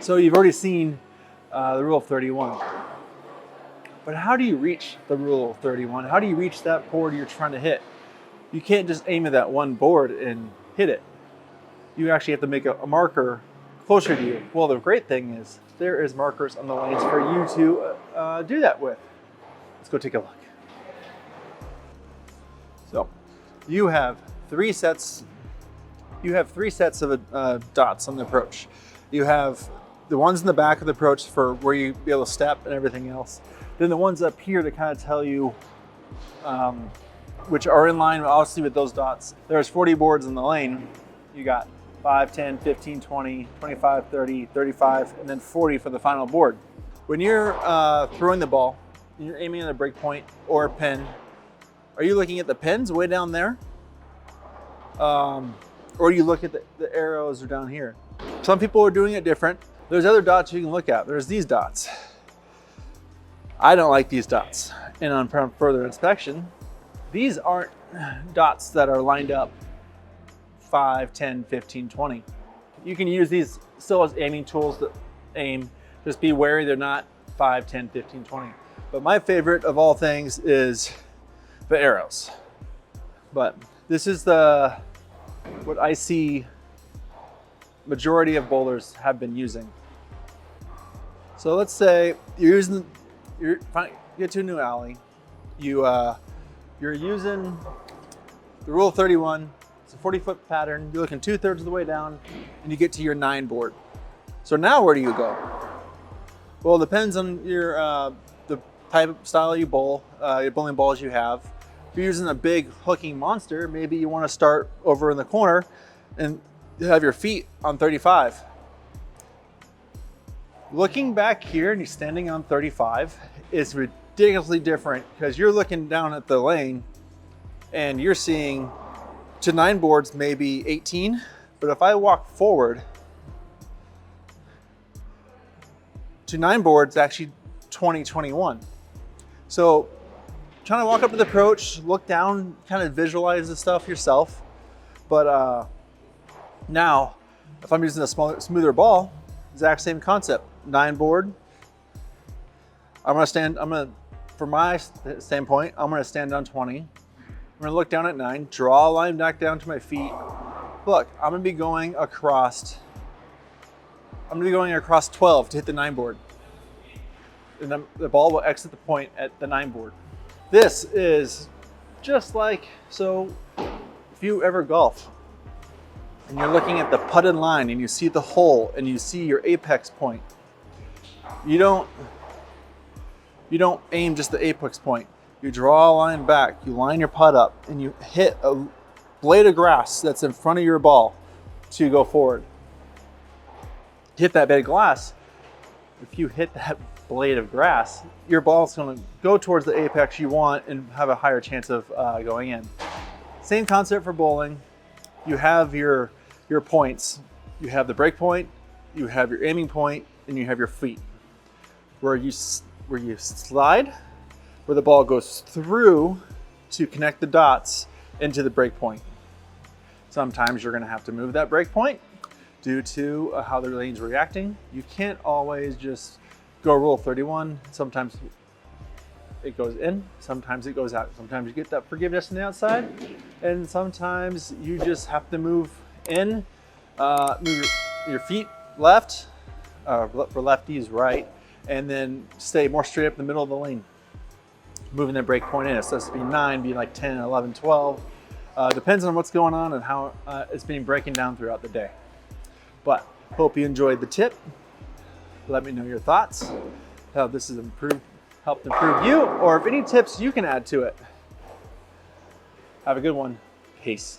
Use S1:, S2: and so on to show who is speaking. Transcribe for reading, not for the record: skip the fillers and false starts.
S1: So you've already seen the rule of 31. But how do you reach the rule of 31? How do you reach that board you're trying to hit? You can't just aim at that one board and hit it. You actually have to make a marker closer to you. Well, the great thing is there is markers on the lanes for you to do that with. Let's go take a look. So you have three sets of dots on the approach. You have the ones in the back of the approach for where you be able to step and everything else. Then the ones up here to kind of tell you which are in line obviously with those dots. There's 40 boards in the lane. You got 5, 10, 15, 20, 25, 30, 35, and then 40 for the final board. When you're throwing the ball, and you're aiming at a break point or a pin, are you looking at the pins way down there? Or do you look at the arrows are down here? Some people are doing it different. There's other dots you can look at. There's these dots. I don't like these dots. And on further inspection, these aren't dots that are lined up 5, 10, 15, 20. You can use these still as aiming tools to aim. Just be wary they're not 5, 10, 15, 20. But my favorite of all things is the arrows. But this is what I see majority of bowlers have been using. So let's say you get to a new alley. You're using the rule of 31. It's a 40-foot pattern. You're looking 2/3 of the way down, and you get to your 9 board. So now where do you go? Well, it depends on your the type of style you bowl, your bowling balls you have. If you're using a big hooking monster, maybe you want to start over in the corner and have your feet on 35. Looking back here and you're standing on 35 is ridiculously different because you're looking down at the lane and you're seeing to 9 boards, maybe 18. But if I walk forward to 9 boards, actually 20, 21. So trying to walk up to the approach, look down, kind of visualize the stuff yourself. But now, if I'm using a smoother ball, exact same concept. 9 board. From my standpoint, I'm gonna stand on 20. I'm gonna look down at 9, draw a line back down to my feet. Look, I'm gonna be going across 12 to hit the 9 board. And then the ball will exit the point at the 9 board. This is just like, so if you ever golf and you're looking at the putted line and you see the hole and you see your apex point, you don't aim just the apex point. You draw a line back, you line your putt up, and you hit a blade of grass that's in front of your ball to go forward. Hit that blade of glass. If you hit that blade of grass, your ball's going to go towards the apex you want and have a higher chance of going in. Same concept for bowling. You have your points. You have the break point, you have your aiming point, and you have your feet. Where you slide, where the ball goes through to connect the dots into the break point. Sometimes you're going to have to move that break point due to how the lane's reacting. You can't always just go rule 31. Sometimes it goes in, sometimes it goes out. Sometimes you get that forgiveness on the outside, and sometimes you just have to move in, move your feet left, for lefties right, and then stay more straight up the middle of the lane. Moving that break point in. It's supposed to be 9, being like 10, 11, 12. Depends on what's going on and how it's being breaking down throughout the day. But hope you enjoyed the tip. Let me know your thoughts, how this has helped improve you, or if any tips you can add to it. Have a good one. Peace.